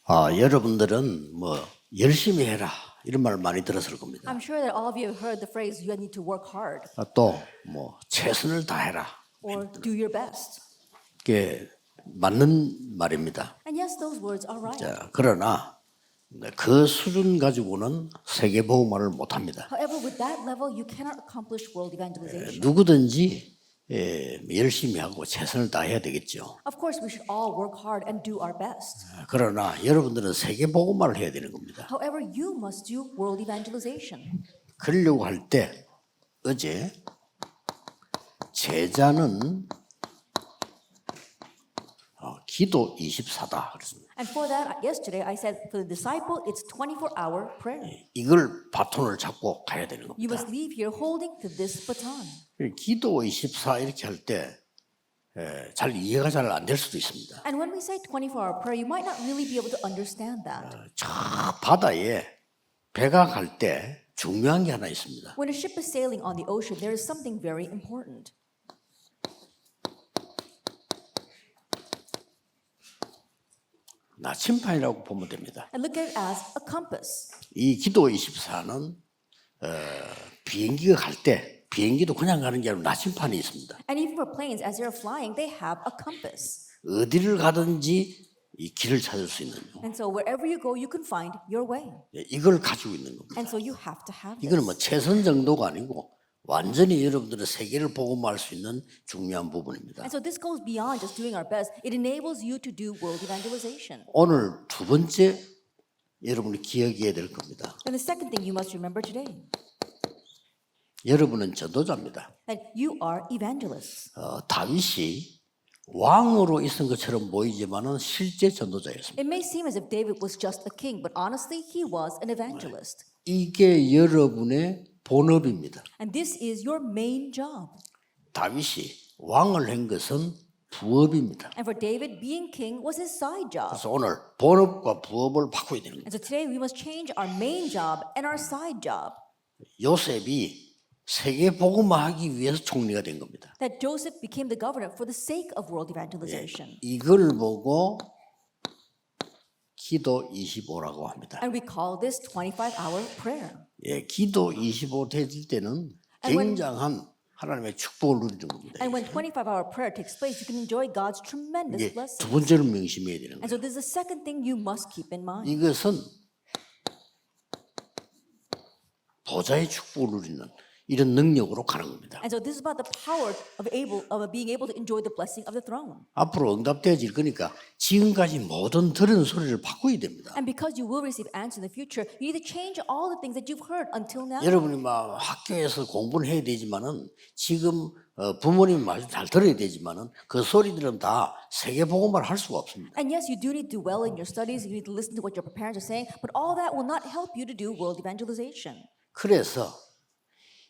여러분들은 뭐 열심히 해라 이런 말 많이 들었을 겁니다. I'm sure that all of you have heard the phrase, you need to work hard 또 뭐 최선을 다해라. or do your best. 그게 맞는 말입니다. And yes, those words are right. 자, 그러나 그 수준 가지고는 세계복음화를 못합니다. However, with that level, you cannot accomplish world evangelization. 누구든지 열심히 하고 최선을 다해야 되겠죠. Of course, we should all work hard and do our best. 그러나 여러분들은 세계복음화를 해야 되는 겁니다. However, you must do world evangelization. 그러려고 할 때 어제 제자는 기도 24다 그랬습니다. And for that, yesterday I said for the disciple, it's 24-hour prayer. 이걸 바톤을 잡고 가야 되는 You 겁니다. must leave here holding to this baton. 기도 24 이렇게 할 때 잘 이해가 잘 안 될 수도 있습니다. And when we say 24-hour prayer, you might not really be able to understand that. 저 바다에 배가 갈 때 중요한 게 하나 있습니다. When a ship is sailing on the ocean, there is something very important. 나침판이라고 보면 됩니다. And look at it as a compass. 이 기도 24는 비행기가 갈 때 비행기도 그냥 가는 게 아니라 나침판이 있습니다. And even for planes, as they're flying, they have a compass. 어디를 가든지 이 길을 찾을 수 있는 And so wherever you go, you can find your way. 이걸 가지고 있는 겁니다. And so you have to have 이거는 this. 뭐 최선 정도가 아니고 완전히 여러분들의 세계를 복음화할 수 있는 중요한 부분입니다. And so this goes beyond just doing our best. It enables you to do world evangelization. 오늘 두 번째 여러분이 기억해야 될 겁니다. And the second thing you must remember today, 여러분은 전도자입니다. that you are evangelists. 다윗이 왕으로 있은 것처럼 보이지만은 실제 전도자였습니다. It may seem as if David was just a king, but honestly, he was an evangelist. 이게 여러분의 본업입니다. And this is your main job. 다윗이 왕을 한 것은 부업입니다. And for David, being king was his side job. 그래서 오늘 본업과 부업을 바꿔야 되는 겁니다. And so today we must change our main job and our side job. 요셉이 세계 복음화하기 위해서 총리가 된 겁니다. That Joseph became the governor for the sake of world evangelization. 이걸 보고 기도 25라고 합니다. And we call this 25-hour prayer. 기도 25 되질 때는 굉장한 하나님의 축복을 누리는 겁니다. And when 25-hour prayer takes place, you can enjoy God's tremendous 이게 blessing. 두 번째로 명심해야 되는 And 거예요. so this is the second thing you must keep in mind. 이것은 보좌의 축복을 누리는 이런 능력으로 가는 겁니다. And so this is about the power of being able to enjoy the blessing of the throne. 앞으로 응답되어질 거니까 지금까지 모든 들은 소리를 바꿔야 됩니다. And because you will receive answers in the future, you need to change all the things that you've heard until now. 여러분이 막 학교에서 공부를 해야 되지만은 지금 부모님 말 잘 들어야 되지만은 그 소리들은 다 세계 복음화를 할 수가 없습니다. And yes, you do need to do well in your studies. You need to listen to what your parents are saying. But all that will not help you to do world evangelization. 그래서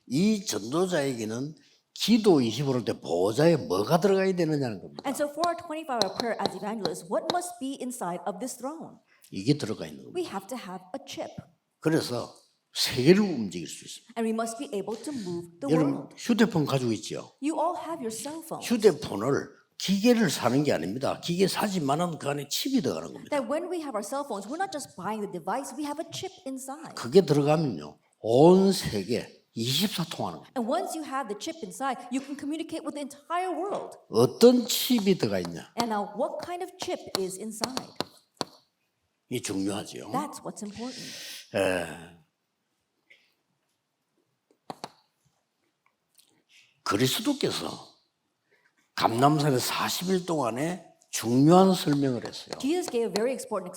이 전도자에게는 기도 25를 때 보좌에 뭐가 들어가야 되느냐는 겁니다. And so for our 25-hour prayer as evangelists, what must be inside of this throne? 이게 들어가 있는 겁니다. We have to have a chip. 그래서 세계를 움직일 수 있습니다. And we must be able to move the 여러분 world. 휴대폰 가지고 있죠? You all have your cell phone. 휴대폰을 기계를 사는 게 아닙니다. 기계 사지만은 그 안에 칩이 들어가는 겁니다. That when we have our cell phones, we're not just buying the device, we have a chip inside. 그게 들어가면요. 온 세계 24통하는 겁니다. And once you have the chip inside, you can communicate with the entire world. 어떤 칩이 들어가 있냐? And now, what kind of chip is inside? 이게 중요하죠. That's what's important. 그리스도께서 감람산에 40일 동안에 중요한 설명을 했어요. Jesus gave a very important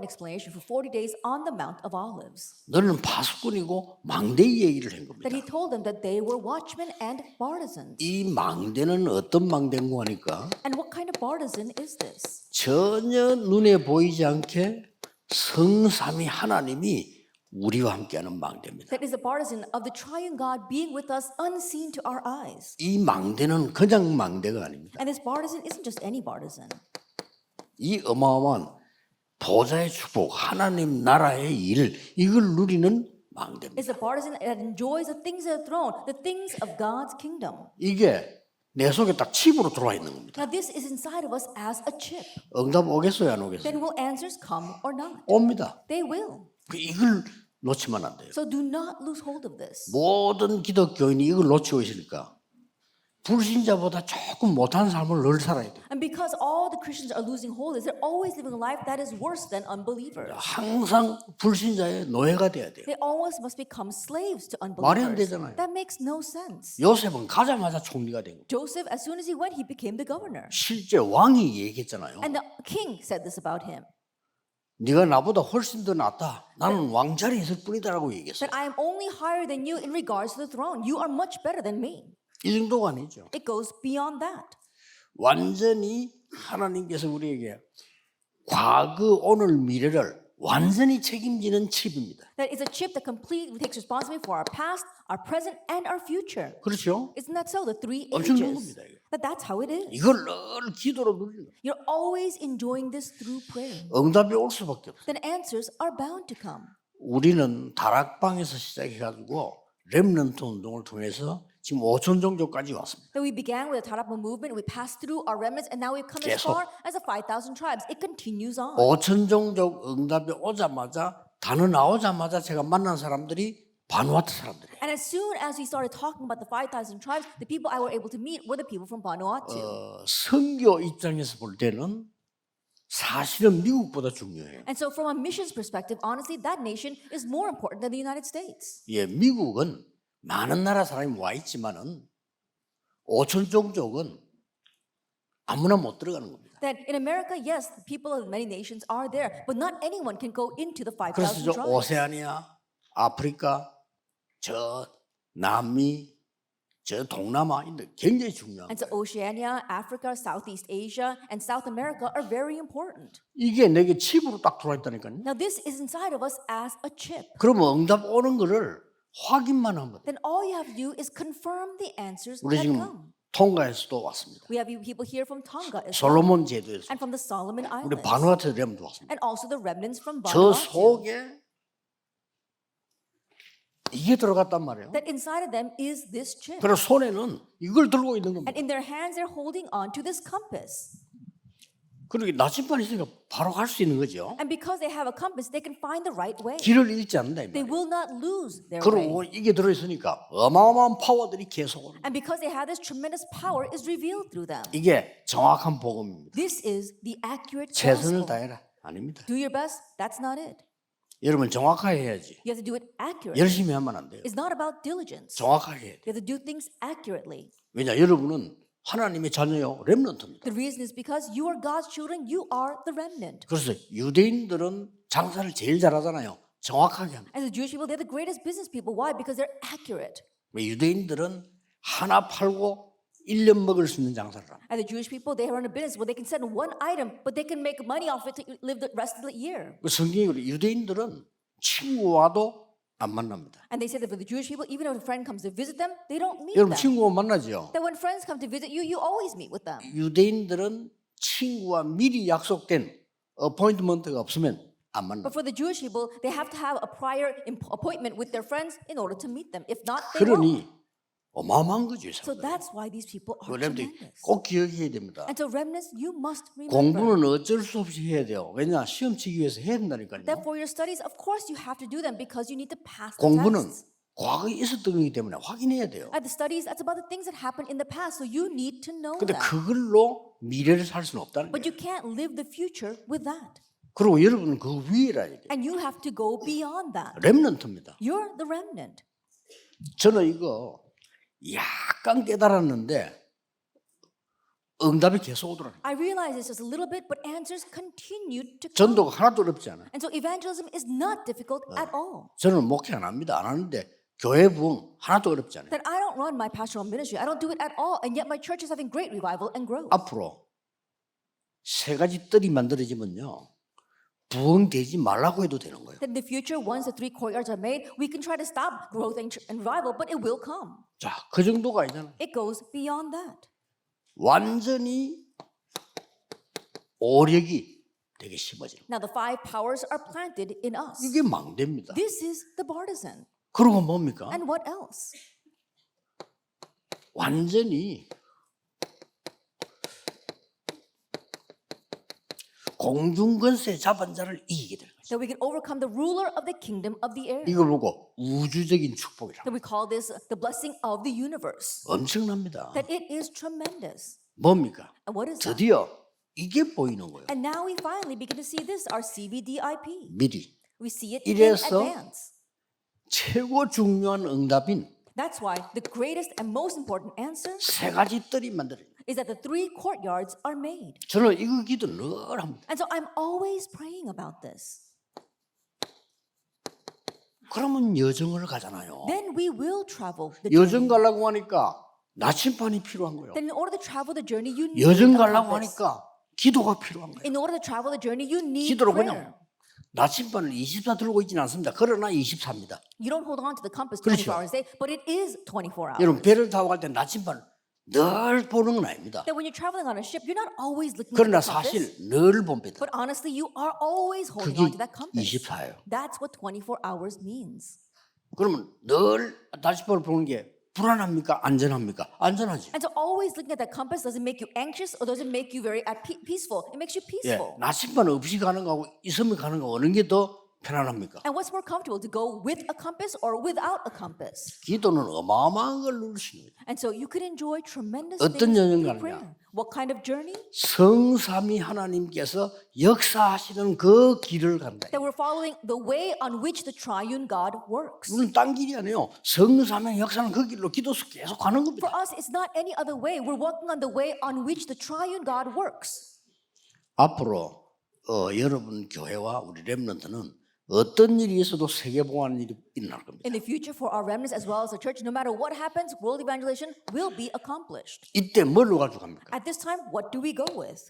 explanation for 40 days on the Mount of Olives. 너는 파수꾼이고 망대의 얘기를 한 겁니다. That he told them that they were watchmen and partisans. 이 망대는 어떤 망대인고 하니까 And what kind of partisan is this? 전혀 눈에 보이지 않게 성삼위 하나님이 우리와 함께하는 망대입니다. That is the partisan of the triune God being with us unseen to our eyes. 이 망대는 그냥 망대가 아닙니다. And this partisan isn't just any partisan. 이 어마어마한 보좌의 축복, 하나님 나라의 일, 이걸 누리는 망대입니다. It's a partisan that enjoys the things of the throne, the things of God's kingdom. 이게 내 속에 딱 칩으로 들어와 있는 겁니다. Now this is inside of us as a chip. 응답 오겠어요, 안 오겠어요? Then will answers come or not? 옵니다. They will. 이걸 놓치면 안 돼요. So do not lose hold of this. 모든 기독교인이 이걸 놓치고 있으니까 불신자보다 조금 못한 삶을 늘 살아야 돼요. And because all the Christians are losing hold, is they're always living a life that is worse than unbelievers. 항상 불신자의 노예가 돼야 돼요. They always must become slaves to 말이 안 unbelievers. 되잖아요. That makes no sense. 요셉은 가자마자 총리가 된 거예요. Joseph, as soon as he went, he became the governor. 실제 왕이 얘기했잖아요. And the king said this about him, 네가 나보다 훨씬 더 낫다. 나는 왕자리에 있을 뿐이다라고 얘기했어요. that I am only higher than you in regards to the throne. You are much better than me. 이 정도가 아니죠. It goes beyond that. 완전히 하나님께서 우리에게 과거, 오늘, 미래를 완전히 책임지는 칩입니다. That is a chip that completely takes responsibility for our past, our present, and our future. 그렇죠? Isn't that so? The three 엄청난 ages. 겁니다. 이거. But that's how it is. 이걸 늘 기도로 누리는 거예요. You're always enjoying this through prayer. 응답이 올 수밖에 없어요. Then answers are bound to come. 우리는 다락방에서 시작해가지고 렘넌트 운동을 통해서 지금 5천 종족까지 왔습니다. That we began with the Tarapa movement, we passed through our remnants, and now we've come as 계속. far as the 5,000 tribes. It continues on. 5천 종족 응답이 오자마자 단어 나오자마자 제가 만난 사람들이 바누아투 사람들이에요. And as soon as we started talking about the 5,000 tribes, the people I were able to meet were the people from Vanuatu. 선교 입장에서 볼 때는 사실은 미국보다 중요해요. And so from a missions perspective, honestly, that nation is more important than the United States. 예, 미국은 많은 나라 사람이 와 있지만은 5천 종족은 아무나 못 들어가는 겁니다. That in America, yes, the people of many nations are there, but not anyone can go into the 그래서 5,000 저 tribes. 오세아니아, 아프리카, 저 남미, 저 동남아 인데 굉장히 중요한 And so 거예요. Oceania, Africa, Southeast Asia, and South America are very important. 이게 내게 칩으로 딱 들어와 있다니까요. Now this is inside of us as a chip. 그러면 응답 오는 거를 확인만 하면 돼요. Then all you have to do is confirm the answers 우리 that 지금 come. 통가에서도 왔습니다. We have people here from Tonga as well, 솔로몬 제도에서 and from the Solomon 우리 Islands, 바누아투 렘도 왔습니다. and also the remnants from 저 Vanuatu. 속에 이게 들어갔단 말이에요. That inside of them is this chip. 그래서 손에는 이걸 들고 있는 겁니다. And in their hands, they're holding on to this compass. 그러게 나침반 있으니까 바로 갈 수 있는 거죠. And because they have a compass, they can find the right way. 길을 잃지 않는다 이 They 말이에요. will not lose their way. 그리고 이게 들어있으니까 어마어마한 파워들이 계속 오는 거예요. And because they have this tremendous power is revealed through them. 이게 정확한 복음입니다. This is the accurate 최선을 gospel. 다해라. 아닙니다. Do your best. That's not it. 여러분 정확하게 해야지. You have to do it accurately. 열심히 하면 안 돼요. It's not about diligence. 정확하게 해야 돼요. You have to do things accurately. 왜냐 여러분은 하나님의 자녀요 렘넌트입니다. The reason is because you are God's children, you are the remnant. 그래서 유대인들은 장사를 제일 잘하잖아요. 정확하게 합니다. And the Jewish people, they're the greatest business people. Why? Because they're accurate. 왜 유대인들은 하나 팔고 1년 먹을 수 있는 장사를 합니다. And the Jewish people, they run a business where they can sell one item, but they can make money off it to live the rest of the year. 그 성경이 그래 유대인들은 친구와도 안 만납니다. And they say that for the Jewish people, even if a friend comes to visit them, they don't meet 여러분 them. 친구와 만나죠. That when friends come to visit you, you always meet with them. 유대인들은 친구와 미리 약속된 어포인트먼트가 없으면 안 만나. But for the Jewish people, they have to have a prior appointment with their friends in order to meet them. If not, they won't. 그러니 어마어마한 거죠. 이 So 사람들. that's why these people are 여러분들이 tremendous. 꼭 기억해야 됩니다. And so remnants, you must remember 공부는 어쩔 수 없이 해야 돼요. 왜냐 시험 치기 위해서 해야 된다니까요. that for your studies, of course, you have to do them because you need to pass the 공부는 tests. 과거에 있었던 거기 때문에 확인해야 돼요. At the studies, that's about the things that happened in the past. So you need to know 근데 that. 그걸로 미래를 살 수는 없다는 But 거예요. you can't live the future with that. 그리고 여러분은 그 위에라 돼요. And you have to go beyond that. 렘넌트입니다. You're the remnant. 저는 이거 약간 깨달았는데 응답이 계속 오더라고요. I realize this just a little bit, but answers continue to come. 전도가 하나도 어렵지 않아요. And so evangelism is not difficult at all. 저는 목회 안 합니다. 안 하는데 교회 부흥 하나도 어렵지 않아요. That I don't run my pastoral ministry. I don't do it at all. And yet my church is having great revival and growth. 앞으로 세 가지 뜰이 만들어지면요. 부흥되지 말라고 해도 되는 거예요. That in the future, once the 3 courtyards are made, we can try to stop growth and revival, but it will come. 자, 그 정도가 아니잖아요. It goes beyond that. 완전히 오력이 되게 심어지는 거예요. Now the 5 powers are planted in us. 이게 망대입니다. This is the partisan. 그리고 뭡니까? And what else? 완전히 공중 권세 잡은 자를 이기게 될 것이다. That we can overcome the ruler of the kingdom of the air. 이걸 보고 우주적인 축복이라. That we call this the blessing of the universe. 엄청납니다. That it is tremendous. 뭡니까? And what is that? 드디어 이게 보이는 거예요. And now we finally begin to see this, our CVDIP. 미리. We see it in 이래서 advance. 최고 중요한 응답인 That's why the greatest and most important answer 세 가지 뜰이 만들어요. is that the 3 courtyards are made. 저는 이거 기도 늘 합니다. And so I'm always praying about this. 그러면 여정을 가잖아요. Then we will travel the 여정 journey. 가려고 하니까 나침반이 필요한 거예요. Then in order to travel the journey, you need 여정 a 가려고 compass. 하니까 기도가 필요한 거예요. In order to travel the journey, you need 기도로 prayer. 그냥 나침반을 24 들고 있지는 않습니다. 그러나 24입니다. You don't hold on to the compass 그렇죠. 24 hours a day, but it is 24 hours. 여러분 배를 타고 갈 때 나침반을 늘 보는 건 아닙니다. That when you're traveling on a ship, you're not always looking at 그러나 the compass. 사실 늘 봅니다. But honestly, you are always holding 그게 on to that compass. 24예요. That's what 24 hours means. 그러면 늘 나침반을 보는 게 불안합니까? 안전합니까? 안전하지. And so always looking at that compass, does it make you anxious or does it make you very peaceful? It makes you 예, peaceful. 나침반 없이 가는 거하고 있으면 가는 거 어느 게 더 편안합니까? And what's more comfortable, to go with a compass or without a compass? 기도는 어마어마한 걸 누릴 수 있는 거예요. And so you could enjoy tremendous 어떤 things 여정 through 가느냐? prayer. What kind of journey? 성삼위 하나님께서 역사하시는 그 길을 간다. That we're following the way on which the triune God works. 우리는 딴 길이 아니에요. 성삼위 역사는 그 길로 기도서 계속 가는 For 겁니다. us, it's not any other way. We're walking on the way on which the triune God works. 앞으로 여러분 교회와 우리 렘넌트는 어떤 일이 있어도 세계봉하는 일이 일어날 겁니다. In the future, for our remnants as well as the church, no matter what happens, world evangelization will be accomplished. 이때 뭘로 가지고 갑니까? At this time, what do we go with?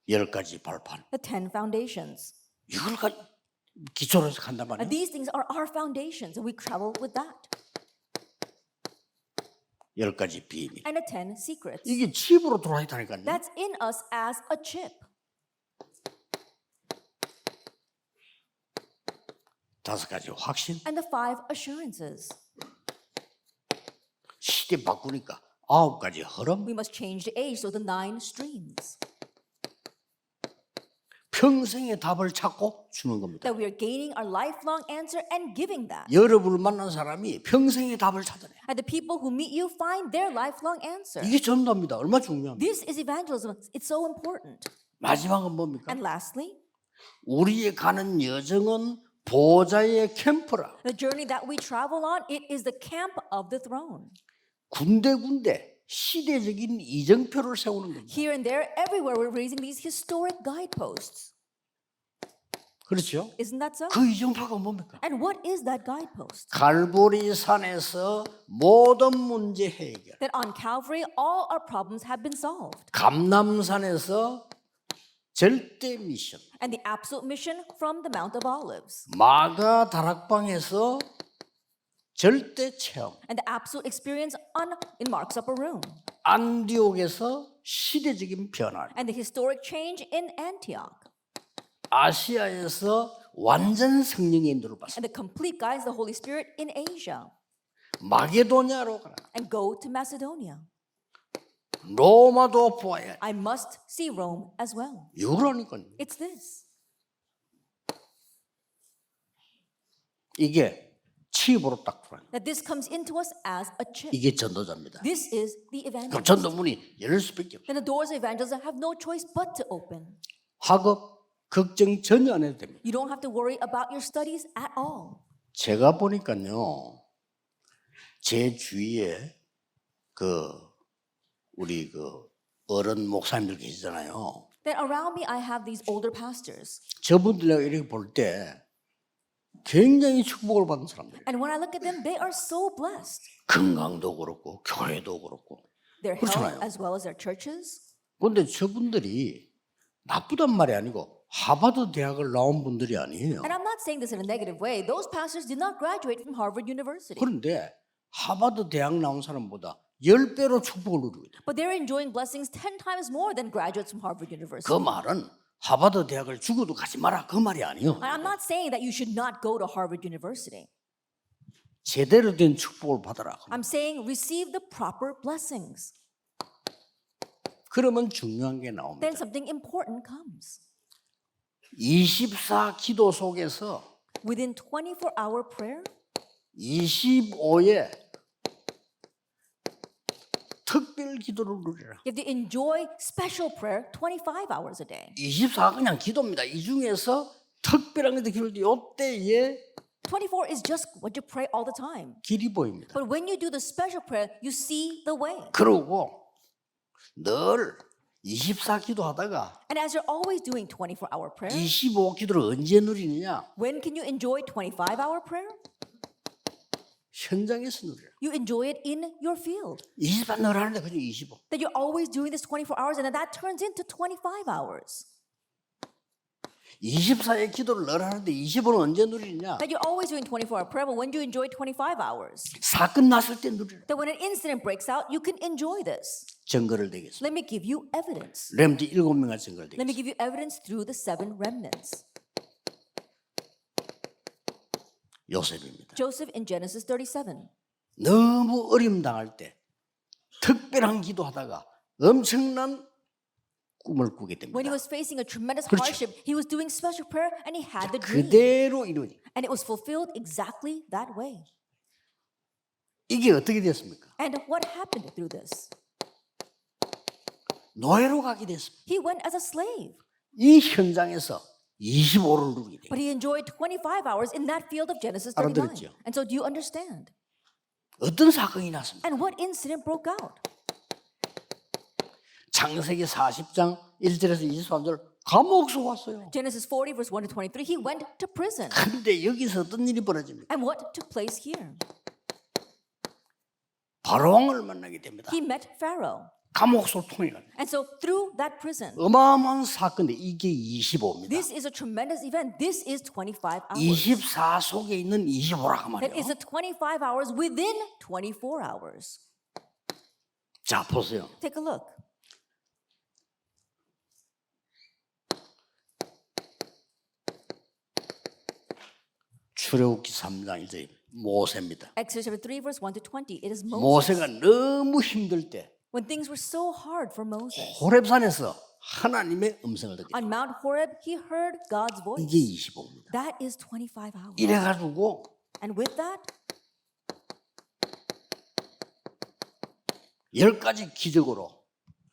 10가지 발판. The 10 foundations. 이걸 기초로 해서 간단 And 말이에요. these things are our foundations, and we travel with that. 10가지 비밀. And the 10 secrets. 이게 칩으로 들어와 있다니까요. That's in us as a chip. 5가지 확신. And the 5 assurances. 시대 바꾸니까 9가지 흐름. We must change the age, so the 9 streams. 평생의 답을 찾고 주는 겁니다. That we are gaining our lifelong answer and giving that. 여러분을 만난 사람이 평생의 답을 찾아내. And the people who meet you find their lifelong answer. 이게 전도입니다. 얼마나 중요합니까? This is evangelism. It's so important. 마지막은 뭡니까? And lastly, 우리의 가는 여정은 보좌의 캠프라. the journey that we travel on, it is the camp of the throne. 군데군데 시대적인 이정표를 세우는 겁니다. Here and there, everywhere, we're raising these historic guideposts. 그렇죠? Isn't that so? 그 이정표가 뭡니까? And what is that guidepost? 갈보리 산에서 모든 문제 해결. That on Calvary, all our problems have been solved. 감남산에서 절대 미션. And the absolute mission from the Mount of Olives. 마가 다락방에서 절대 체험. And the absolute experience in Mark's upper room. 안디옥에서 시대적인 변화. And the historic change in Antioch. 아시아에서 완전 성령의 인도를 받습니다. And the complete guidance of the Holy Spirit in Asia. 마게도냐로 가라. And go to Macedonia. 로마도 보아야. I must see Rome as well. 이거라니까요. It's this. 이게 칩으로 딱 들어요. That this comes into us as a chip. 이게 전도자입니다. This is the 그럼 evangelist. 전도문이 열릴 수밖에 없어요. Then the doors of evangelism have no choice but to open. 학업 걱정 전혀 안 해도 됩니다. You don't have to worry about your studies at all. 제가 보니까요, 제 주위에 우리 어른 목사님들 계시잖아요. Then around me, I have these older pastors. 저분들하고 이렇게 볼 때 굉장히 축복을 받은 사람들. And when I look at them, they are so blessed. 건강도 그렇고 교회도 그렇고. Their 그렇잖아요. health as well as their churches. 그런데 저분들이 나쁘단 말이 아니고 하버드 대학을 나온 분들이 아니에요. And I'm not saying this in a negative way. Those pastors did not graduate from Harvard University. 그런데 하버드 대학 나온 사람보다 10배로 축복을 누리고 있다. But they're enjoying blessings 10 times more than graduates from Harvard University. 그 말은 하버드 대학을 죽어도 가지 마라 그 말이 아니에요. And I'm not saying that you should not go to Harvard University. 제대로 된 축복을 받아라. I'm saying receive the proper blessings. 그러면 중요한 게 나옵니다. then something important comes. 24 기도 속에서 Within 24-hour prayer, 25에 특별 기도를 누리라. you have to enjoy special prayer 25 hours a day. 24가 그냥 기도입니다. 이 중에서 특별한 기도를 요때에 24 is just what you pray all the time. 길이 보입니다. But when you do the special prayer, you see the way. 그러고 늘 24 기도하다가 And as you're always doing 24-hour prayer, 25 기도를 언제 누리느냐? when can you enjoy 25-hour prayer? 현장에서 누리라. You enjoy it in your field. 24 늘 하는데 그냥 25. That you're always doing this 24 hours and then that turns into 25 hours. 24의 기도를 늘 하는데 25는 언제 누리느냐? That you're always doing 24-hour prayer, but when do you enjoy 25 hours? 사건 났을 때 누리라. That when an incident breaks out, you can enjoy this. 증거를 대겠습니다. Let me give you evidence. 렘드 7명의 증거를 Let me 대겠습니다. give you evidence through the 7 remnants. 요셉입니다. Joseph in Genesis 37. 너무 어려움 당할 때 특별한 기도하다가 엄청난 꿈을 꾸게 됩니다. When he was facing a tremendous 그렇죠. hardship, he was doing special prayer and he had the dream. 그대로 이루어지. And it was fulfilled exactly that way. 이게 어떻게 됐습니까? And what happened through this? 노예로 가게 됐습니다. He went as a slave, 이 현장에서 25를 누리게 돼요. but he enjoyed 25 hours in that field of Genesis 39. 알아들었죠? And so do you understand? 어떤 사건이 났습니까? And what incident broke out? 창세기 40장 1절에서 23절 감옥서 왔어요. Genesis 40 verse 1 to 23, he went to prison. 근데 여기서 어떤 일이 벌어집니까? And what took place here? 바로왕을 만나게 됩니다. He met Pharaoh. 감옥소 통해 갑니다. And so through that prison, 어마어마한 사건인데 이게 25입니다. this is a tremendous event. This is 25 hours. 24 속에 있는 25라고 That 말이에요. is a 25 hours within 24 hours. 자, 보세요. Take a look. 출애굽기 3장 1절 모세입니다. Exodus chapter 3 verse 1 to 20. It is Moses. 모세가 너무 힘들 때 When things were so hard for Moses. 호렙산에서 하나님의 음성을 듣게 On Mount Horeb, he heard God's voice. 이게 25입니다. That is 25 hours. 이래가지고 And with that, 10가지 기적으로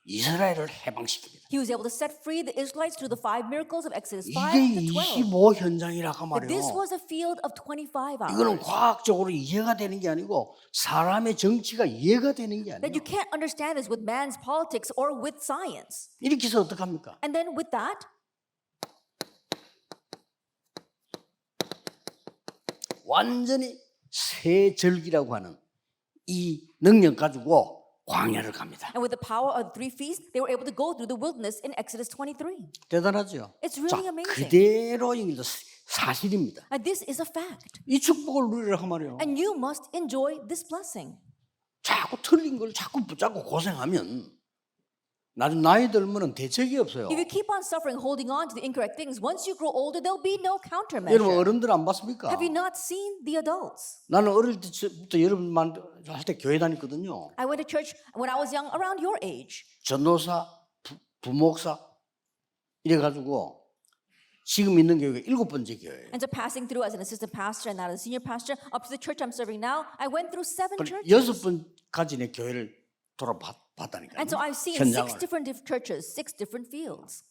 이스라엘을 해방시킵니다. he was able to set free the Israelites through the 5 miracles of Exodus 5 이게 to 12. 25 현장이라고 But this 말이에요. was a field of 25 이거는 hours. 과학적으로 이해가 되는 게 아니고 사람의 정치가 이해가 되는 게 That 아니에요. you can't understand this with man's politics or with science. 이렇게 해서 어떡합니까? And then with that, 완전히 새 절기라고 하는 이 능력 가지고 광야를 갑니다. and with the power of the 3 feasts, they were able to go through the wilderness in Exodus 23. 대단하죠? It's really amazing. 그대로 이게 사실입니다. And this is a fact. 이 축복을 누리라고 말이에요. And you must enjoy this blessing. 자꾸 틀린 걸 자꾸 붙잡고 고생하면 나중 나이 들면은 대책이 없어요. If you keep on suffering, holding on to the incorrect things, once you grow older, there'll be no 여러분 countermeasure. 어른들 안 봤습니까? Have you not seen the adults? 나는 어릴 때부터 여러분만 할 때 교회 다녔거든요. I went to church when I was young, around your age. 전도사, 부목사 이래가지고 지금 있는 교회가 7번째 교회예요. And so passing through as an assistant pastor and now as a senior pastor, up to the church I'm serving now, I went through 7 churches. 6번까지 내 교회를 돌아봤다니까요. And so I've seen 6 현장을. different churches, 6 different fields.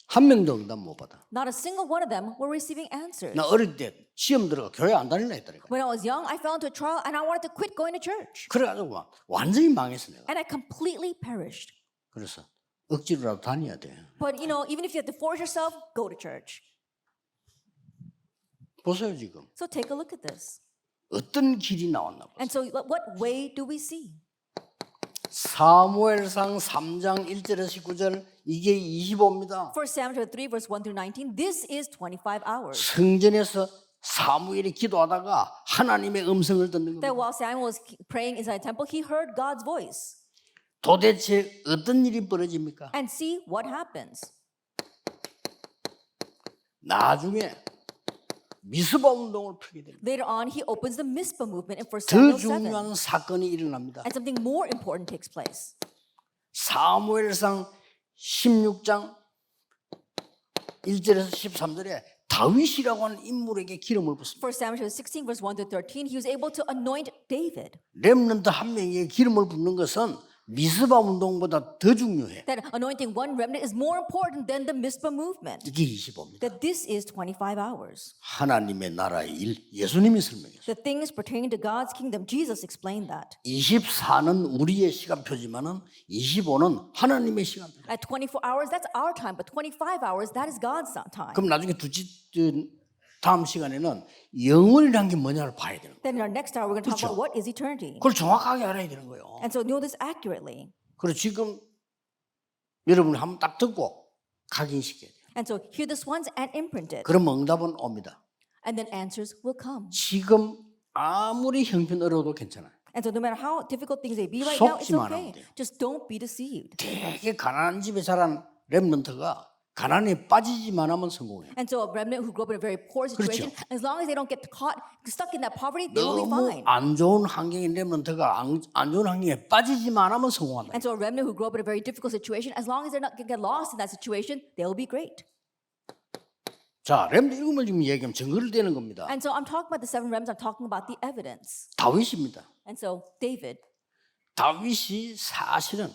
한 명도 응답 못 받아. Not a single one of them were receiving answers. 나 어릴 때 시험 들어가 교회 안 다닐라 했다니까. When I was young, I fell into a trial and I wanted to quit going to church. 그래가지고 막 완전히 망했어 내가. And I completely perished. 그래서 억지로라도 다녀야 돼. But you know, even if you have to force yourself, go to church. 보세요 지금 So take a look at this. 어떤 길이 나왔나 보세요. And so what way do we see? 사무엘상 3장 1절에서 19절 이게 25입니다. 1 Samuel 3 verse 1 through 19. This is 25 hours. 성전에서 사무엘이 기도하다가 하나님의 음성을 듣는 That 겁니다. while Samuel was praying inside the temple, he heard God's voice. 도대체 어떤 일이 벌어집니까? And see what happens. 나중에 미스바 운동을 펴게 됩니다. Later on, he opens the Mizpah movement in 1 더 Samuel 7. 중요한 사건이 일어납니다. And something more important takes place. 사무엘상 16장 1절에서 13절에 다윗이라고 하는 인물에게 기름을 붓습니다. 1 Samuel 16 verse 1 to 13, he was able to anoint David. 렘넌트 한 명에게 기름을 붓는 것은 미스바 운동보다 더 중요해. That anointing one remnant is more important than the Mizpah movement. 이게 25입니다. That this is 25 hours. 하나님의 나라의 일, 예수님이 설명했어요. The things pertaining to God's kingdom, Jesus explained that. 24는 우리의 시간표지만은 25는 하나님의 시간표. At 24 hours, that's our time, but 25 hours, that is God's time. 그럼 나중에 다음 시간에는 영원이란 게 뭐냐를 봐야 되는 거예요. Then in our next hour, we're going to talk about what is eternity. 그걸 정확하게 알아야 되는 거예요. And so know this accurately. 그리고 지금 여러분이 한번 딱 듣고 각인시켜야 돼요. And so hear this once and imprint it. 그럼 응답은 옵니다. And then answers will come. 지금 아무리 형편 어려워도 괜찮아요. And so no matter how difficult things may be right now, it's 속지만 okay. 하면 돼요. Just don't be deceived. 되게 가난한 집에 자란 렘넌트가 가난에 빠지지만 하면 성공해요. And so a remnant who grew up in a very poor situation, as long as they don't get caught stuck in that poverty, they will be 너무 fine. 안 좋은 환경인 렘넌트가 안 좋은 환경에 빠지지만 하면 성공한다. And so a remnant who grew up in a very difficult situation, as long as they're not going to get lost in that situation, they'll be great. 자, 렘넌트 일곱을 지금 얘기하면 증거를 대는 겁니다. And so I'm talking about the seven remnants, I'm talking about the evidence. 다윗입니다. And so David, 다윗이 사실은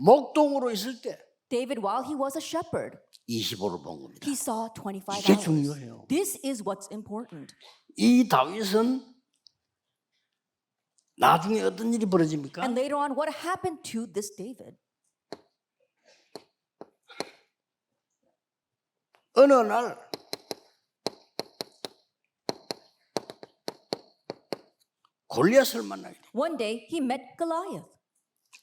목동으로 있을 때 David, while he was a shepherd, 25를 본 겁니다. he saw 25 이게 hours. 중요해요. This is what's important. 이 다윗은 나중에 어떤 일이 벌어집니까? And later on, what happened to this David? 어느 날 골리앗을 만나게 돼. One day, he met Goliath.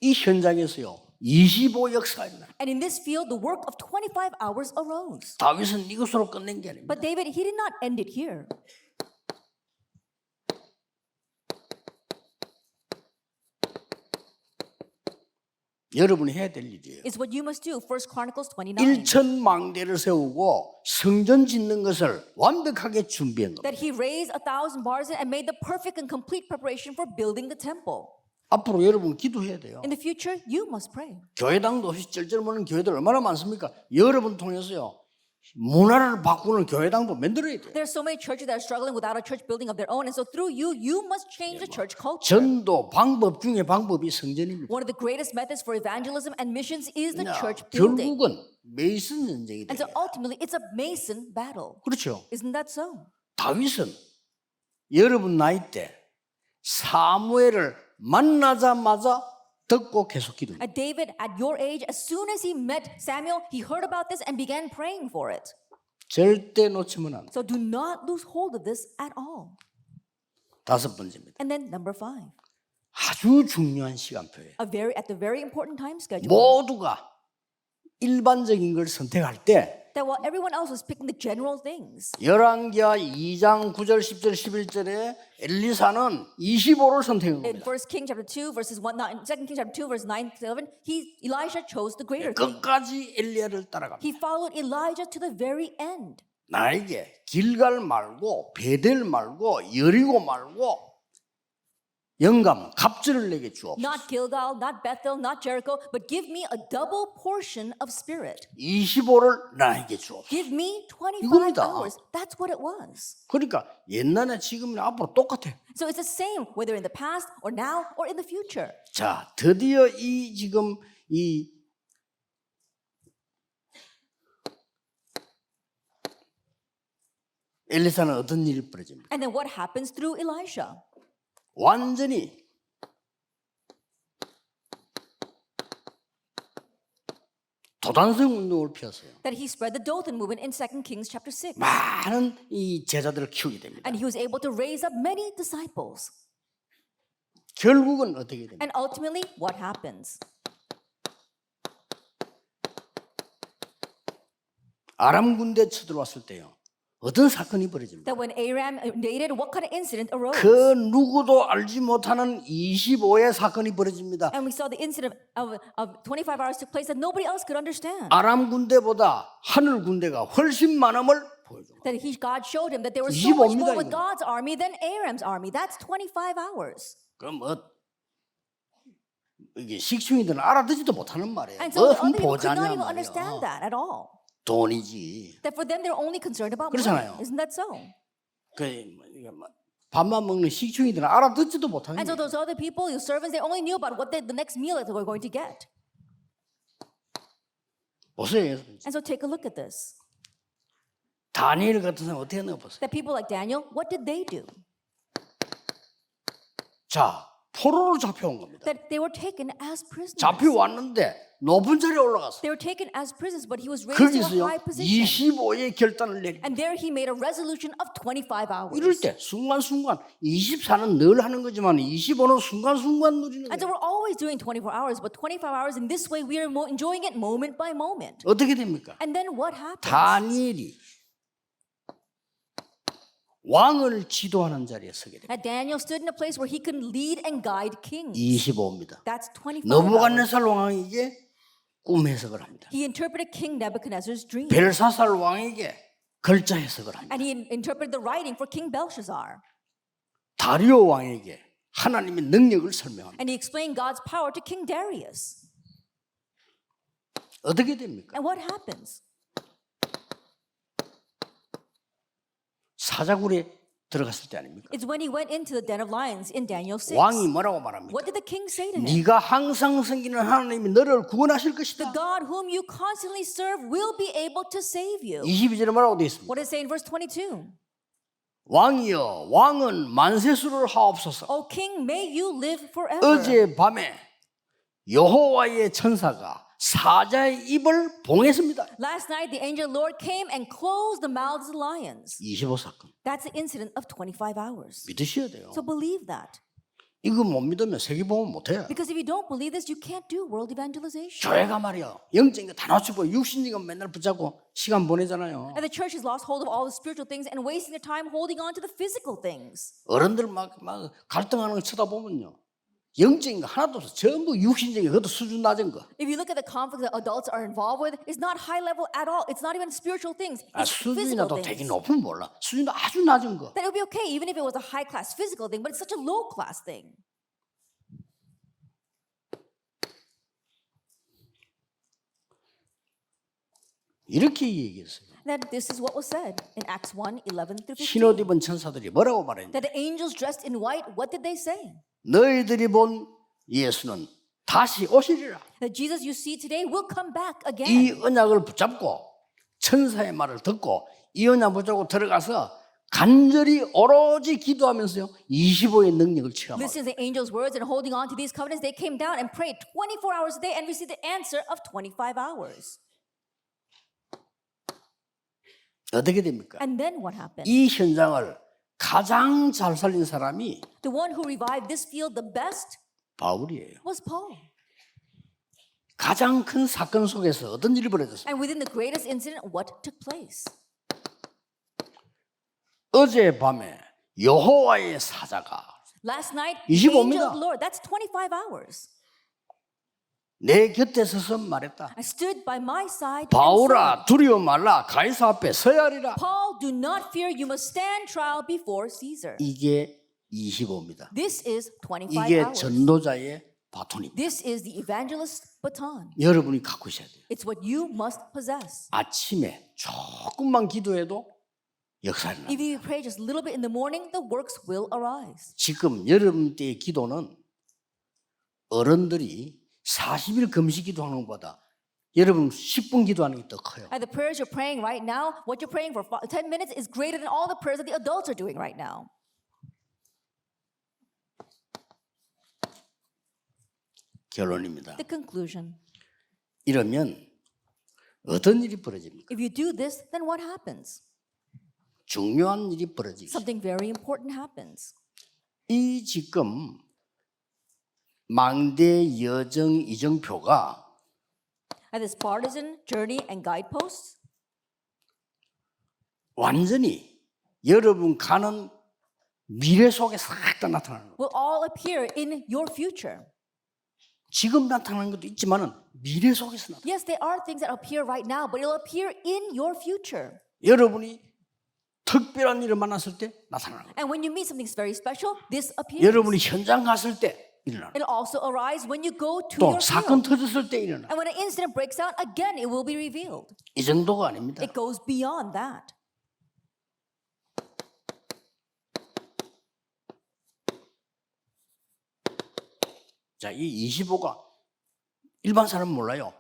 이 현장에서요 25 역사가 일어나. And in this field, the work of 25 hours arose. 다윗은 이것으로 끝낸 게 아닙니다. But David, he did not end it here. 여러분이 해야 될 일이에요. It's what you must do. 1 Chronicles 29. 1천 망대를 세우고 성전 짓는 것을 완벽하게 준비한 겁니다. That he raised 1,000 bars and made the perfect and complete preparation for building the temple. 앞으로 여러분 기도해야 돼요. In the future, you must pray. 교회당도 없이 쩔쩔거리는 교회들 얼마나 많습니까? 여러분 통해서요 문화를 바꾸는 교회당도 만들어야 돼요. There are so many churches that are struggling without a church building of their own. And so through you, you must change the church culture. 전도 방법 중에 방법이 성전입니다. One of the greatest methods for evangelism and missions is the church building. 결국은 메이슨 전쟁이 And 돼요. so ultimately, it's a Mason battle. 그렇죠. Isn't that so? 다윗은 여러분 나이 때 사무엘을 만나자마자 듣고 계속 기도합니다. At David, at your age, as soon as he met Samuel, he heard about this and began praying for it. 절대 놓치면 안 돼. So do not lose hold of this at all. 다섯 번째입니다. And then number 5, 아주 중요한 시간표예요. at the very important time schedule. 모두가 일반적인 걸 선택할 때 That while everyone else was picking the general things, 열왕기하 2장 9절 10절 11절에 엘리사는 25를 선택한 in 겁니다. 1 King chapter 2 verses 1, 2 King chapter 2 verse 9 to 11, Elisha chose the greater thing. 끝까지 엘리야를 따라갑니다. He followed Elijah to the very end. 나에게 길갈 말고 베델 말고 여리고 말고 영감 갑절을 내게 주옵소서. Not Gilgal, not Bethel, not Jericho, but give me a double portion of spirit. 25를 나에게 주옵소서. Give me 25 이겁니다. hours. That's what it was. 그러니까 옛날에 지금이나 앞으로 똑같아. So it's the same whether in the past or now or in the future. 자, 드디어 이 지금 이 엘리사는 어떤 일이 벌어집니까? And then what happens through Elisha? 완전히 도단성 운동을 펴었어요. That he spread the Dothan movement in 2 Kings chapter 6. 많은 이 제자들을 키우게 됩니다. And he was able to raise up many disciples. 결국은 어떻게 됩니까? And ultimately, what happens? 아람 군대 쳐들어왔을 때요. 어떤 사건이 벌어집니까? That when Aram invaded, what kind of incident arose? 그 누구도 알지 못하는 25의 사건이 벌어집니다. And we saw the incident of 25 hours took place that nobody else could understand. 아람 군대보다 하늘 군대가 훨씬 많음을 보여줍니다. That God showed him that there was so much 25입니다, more with 이거. God's army than Aram's army. That's 25 hours. 그럼 이게 식충이들은 알아듣지도 못하는 말이에요. And so the 뭔 other people could not 보자냐 even understand 말이에요. that at all. 돈이지. That for them, they're only concerned about 그렇잖아요. money. Isn't that so? 밥만 먹는 식충이들은 알아듣지도 못하는 And so 거예요. those other people, your servants, they only knew about what the next meal that they were going to get. 보세요. And so take a look at this. 다니엘 같은 사람 어떻게 했나 보세요. That people like Daniel, what did they do? 자, 포로로 잡혀온 겁니다. That they were taken as prisoners. 잡혀왔는데 높은 자리에 올라갔어요. They were taken as prisoners, but he was raised to a 거기서요 high position. 25의 결단을 내리. And there he made a resolution of 25 hours. 이럴 때 순간순간 24는 늘 하는 거지만 25는 순간순간 누리는 And so 거예요. we're always doing 24 hours, but 25 hours in this way, we are enjoying it moment by moment. 어떻게 됩니까? And then what happens? 다니엘이 왕을 지도하는 자리에 서게 됩니다. That Daniel stood in a place where he could lead and guide kings. 25입니다. That's 25 hours. 느부갓네살 왕에게 꿈 해석을 합니다. He interpreted King Nebuchadnezzar's dream. 벨사살 왕에게 글자 해석을 합니다. And he interpreted the writing for King Belshazzar. 다리오 왕에게 하나님의 능력을 설명합니다. And he explained God's power to King Darius. 어떻게 됩니까? And what happens? 사자굴에 들어갔을 때 아닙니까? It's when he went into the den of lions in Daniel 6. 왕이 뭐라고 말합니까? What did the king say to him? 네가 항상 섬기는 하나님이 너를 구원하실 The 것이다. God whom you constantly serve will be able to save you. 22절에 뭐라고 되어 있습니까? What does it say in verse 22? 왕이여 왕은 만세수를 하옵소서. O king, may you live forever. 어제 밤에 여호와의 천사가 사자의 입을 봉했습니다. Last night, the angel Lord came and closed the mouths of the lions. 25사건 That's the incident of 25 hours. 믿으셔야 돼요. So believe that. 이거 못 믿으면 세계복음 못해요. Because if you don't believe this, you can't do world evangelization. 교회가 말이야 영적인 거 다 놓치고 육신적인 거 맨날 붙잡고 시간 보내잖아요. And the church has lost hold of all the spiritual things and wasting their time holding on to the physical things. 어른들 막 갈등하는 거 쳐다보면요. 영적인 거 하나도 없어. 전부 육신적인 거, 그것도 수준 낮은 거. If you look at the conflict that adults are involved with, it's not high level at all. It's not even spiritual things. It's 수준이 physical 나도 되게 things. 높으면 몰라. 수준도 아주 낮은 거. That it would be okay even if it was a high class physical thing, but it's such a low class thing. 이렇게 얘기했어요. That this is what was said in Acts 1:11 through 15. 흰옷 입은 천사들이 뭐라고 말했냐? That the angels dressed in white, what did they say? 너희들이 본 예수는 다시 오시리라. That Jesus you see today will come back 이 again. 언약을 붙잡고 천사의 말을 듣고 이 언약 붙잡고 들어가서 간절히 오로지 기도하면서요 25의 능력을 체험하고 Listening to the angels' words and holding on to these covenants, they came down and prayed 24 hours a day and received the answer of 25 hours. 어떻게 됩니까? And then what happened? 이 현장을 가장 잘 살린 사람이 The one who revived this field the best 바울이에요. was Paul. 가장 큰 사건 속에서 어떤 일이 벌어졌어요? And within the greatest incident, what took place? 어젯밤에 여호와의 사자가 Last night, the 25입니다. angel of the Lord, that's 25 hours. 내 곁에 서서 말했다. I stood by my side and said, 바울아 두려워 말라 가이사 앞에 서야 하리라. Paul, do not fear, you must stand trial before Caesar. 이게 25입니다. This is 25 이게 hours. 전도자의 바톤입니다. This is the evangelist's baton. 여러분이 갖고 있어야 돼요. It's what you must possess. 아침에 조금만 기도해도 역사를 납니다. If you pray just a little bit in the morning, the works will arise. 지금 여러분 때의 기도는 어른들이 40일 금식 기도하는 것보다 여러분 10분 기도하는 게 더 커요. And the prayers you're praying right now, what you're praying for 10 minutes is greater than all the prayers that the adults are doing right now. 결론입니다. The conclusion. 이러면 어떤 일이 벌어집니까? If you do this, then what happens? 중요한 일이 벌어지기 시작합니다. Something very important happens. 이 지금 망대 여정 이정표가 And this partisan journey and guideposts 완전히 여러분 가는 미래 속에 싹 다 나타나는 거예요. will all appear in your future. 지금 나타나는 것도 있지만은 미래 속에서 나타나. Yes, there are things that appear right now, but it'll appear in your future. 여러분이 특별한 일을 만났을 때 나타나는 거예요. And when you meet something very special, this appears. 여러분이 현장 갔을 때 일어나. It'll also arise when you go to 또 your 사건 field. 터졌을 때 일어나. And when an incident breaks out, again, it will be revealed. 이 정도가 아닙니다. It goes beyond that. 자, 이 25가 일반 사람은 몰라요.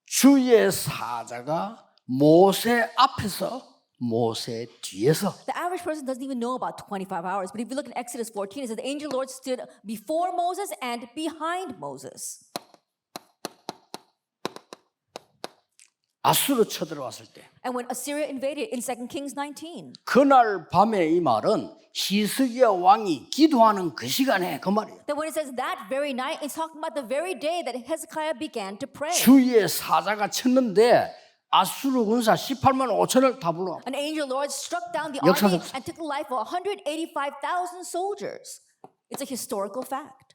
주의 사자가 모세 앞에서 모세 뒤에서 The average person doesn't even know about 25 hours. But if you look in Exodus 14, it says the angel Lord stood before Moses and behind Moses. 아수르 쳐들어왔을 때 And when Assyria invaded in 2 Kings 19, 그날 밤에 이 말은 히스기야 왕이 기도하는 그 시간에 그 말이에요. that when it says that very night, it's talking about the very day that Hezekiah began to pray. 주의 사자가 쳤는데 아수르 군사 18만 5천을 다 불러. An angel Lord struck down the 역사적 army and took the life of 185,000 soldiers. It's a historical fact.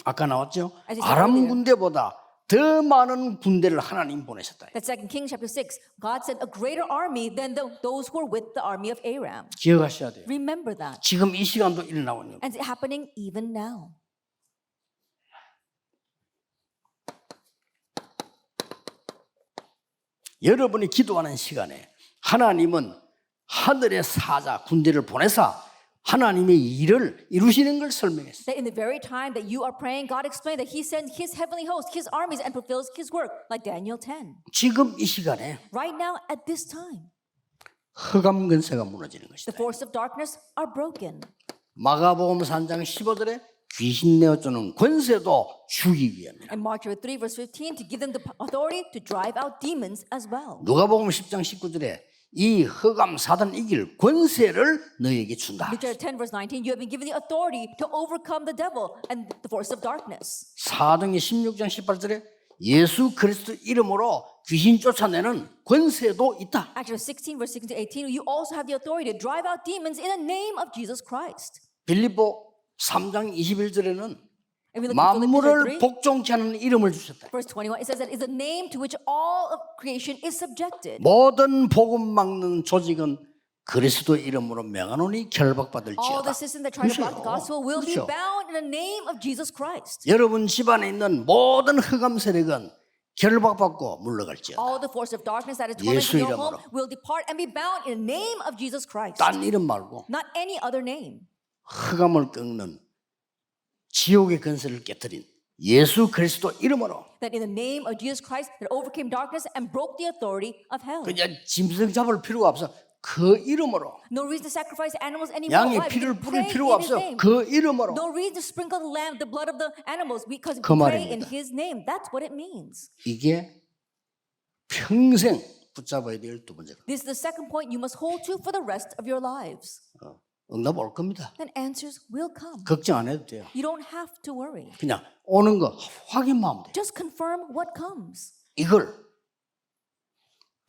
아까 나왔죠? As you said 아람 earlier. 군대보다 더 많은 군대를 하나님 보내셨다. That 2 Kings chapter 6, God sent a greater army than those who were with the army of Aram. 기억하셔야 돼요. Remember that. 지금 이 시간도 일어나고 있는 거예요. And it's happening even now. 여러분이 기도하는 시간에 하나님은 하늘의 사자 군대를 보내사 하나님의 일을 이루시는 걸 설명했어요. That in the very time that you are praying, God explained that He sends His heavenly host, His armies, and fulfills His work, like Daniel 10. 지금 이 시간에 Right now, at this time, 흑암 근세가 무너지는 것이다. the force of darkness are broken. 마가복음 3장 15절에 귀신 내어주는 권세도 주기 위함이라. And Mark chapter 3, verse 15, to give them the authority to drive out demons as well. 누가복음 10장 19절에 이 흑암 사단 이길 권세를 너희에게 준다. Luke chapter 10, verse 19, you have been given the authority to overcome the devil and the force of darkness. 사도행전 16장 18절에 예수 그리스도 이름으로 귀신 쫓아내는 권세도 있다. Acts 16, verse 16 to 18, you also have the authority to drive out demons in the name of Jesus Christ. 빌립보 3장 21절에는 And we look at Philippians 만물을 3, 복종케 하는 이름을 주셨다. verse 21, it says that it's a name to which all of creation is subjected. 모든 복음 막는 조직은 그리스도 이름으로 명하노니 All 결박받을지어다. the systems that try to block the gospel will be 그렇죠. bound in the name of Jesus Christ. 여러분 집안에 있는 모든 흑암 세력은 결박받고 물러갈지어다. All the force of darkness that is tormenting 예수 your home 이름으로. will depart and be bound in the name of Jesus Christ. 딴 이름 말고 Not any other name. 흑암을 꺾는 지옥의 근세를 깨뜨린 예수 그리스도 이름으로 That in the name of Jesus Christ that overcame darkness and broke the authority of hell. 그냥 짐승 잡을 필요가 없어. 그 이름으로 No reason to sacrifice animals anymore. 양의 Why? We 피를 can pray 뿌릴 필요가 in His 없어. name. 그 이름으로 No reason to sprinkle the lamb, the blood of the animals, because we 그 pray in 말입니다. His name. That's what it means. 이게 평생 붙잡아야 될 두 번째가 This is the second point you must hold to for the rest of your lives. 응답 올 겁니다. Then answers will come. 걱정 안 해도 돼요. You don't have to worry. 그냥 오는 거 확인만 하면 돼요. Just confirm what comes. 이걸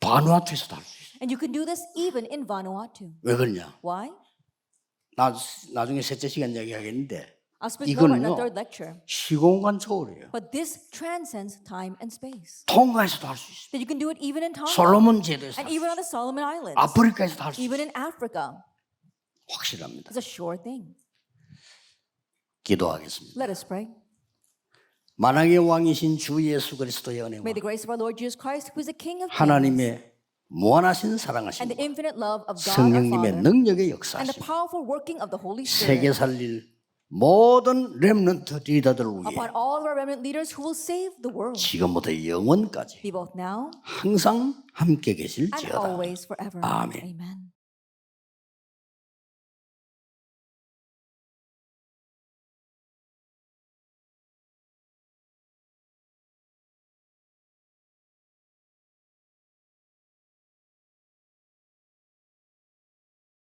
바누아투에서도 할 수 있어요. And you can do this even in Vanuatu. 왜 그러냐? Why? 나중에 셋째 시간 이야기하겠는데 I'll speak more in the 이거는요. third lecture. 시공간 초월이에요. But this transcends time and space. 통가에서도 할 수 있어요. That you can do it even in Tonga. 솔로몬 제도에서 And 할 수 even 있어요. on the Solomon Islands. 아프리카에서도 할 수 Even 있어요. in Africa. 확실합니다. It's a sure thing. 기도하겠습니다. Let us pray. 만왕의 왕이신 주 예수 그리스도의 은혜와 May the grace of our Lord Jesus Christ, who is the King of kings, 하나님의 무한하신 and 사랑하심 the infinite love of God our 성령님의 Father, 능력의 and the 역사하심 powerful working of the Holy 세계 Spirit 살릴 모든 렘넌트 리더들을 위해 upon all of our remnant leaders who will save the world, 지금부터 영원까지 be both now 항상 함께 and 계실지어다. always forever. 아멘. Amen.